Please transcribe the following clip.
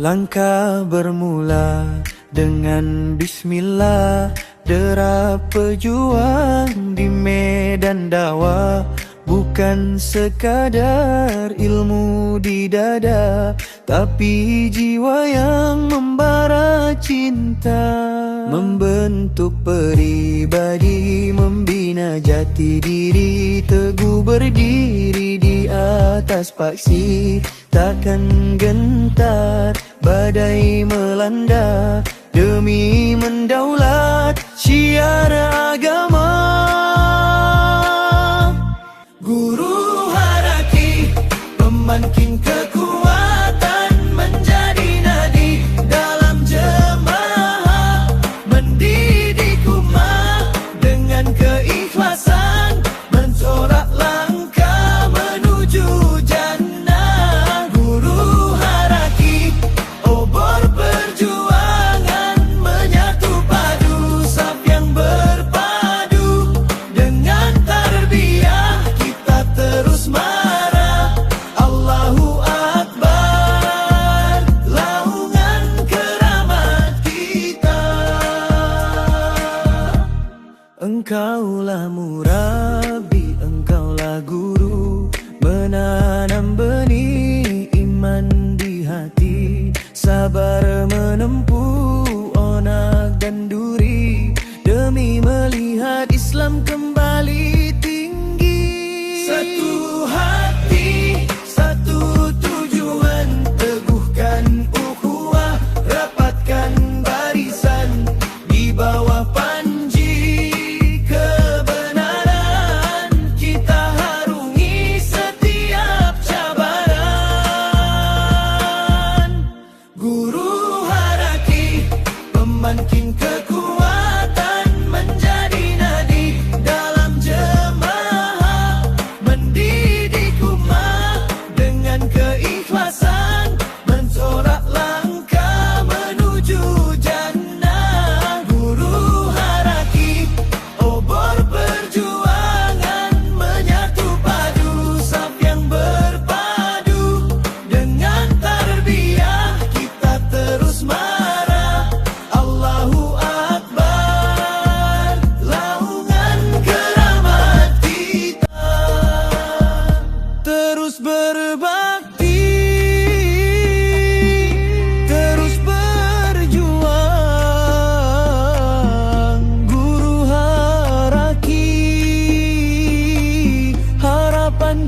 Langkah bermula dengan bismillah, derap pejuang di medan dakwah. Bukan sekadar ilmu di dada, tapi jiwa yang membara cinta. Membentuk pribadi, membina jati diri, teguh berdiri di atas paksi. Takkan gentar badai melanda, demi mendaulat syiar agama. Guru Haraki, pembangkit kekuatan menjadi nadi dalam jemaah, mendidik umat dengan keikhlasan, mencorak langkah menuju jannah. Guru Haraki, obor perjuangan, menyatu padu saf yang berpadu. Dengan tarbiyah kita terus marah, Allahu Akbar, laungan keramat kita. Engkaulah murabi, engkaulah guru, menanam benih iman di hati. Sabar menempuh onak dan duri, demi melihat Islam kembali tinggi. Satu hati, satu tujuan, teguhkan ukhuwah, rapatkan barisan di bawah panji kebenaran. Kita harungi setiap cabaran. Guru Haraki, pembangkit kekuatan menjadi nadi dalam jemaah, mendidik umat dengan keikhlasan, mencorak langkah menuju jannah. Guru Haraki, obor perjuangan, menyatu padu saf yang berpadu. Dengan tarbiyah kita terus marah, Allahu Akbar, laungan keramat kita. Terus berbakti, terus berjuang. Guru Haraki, harapan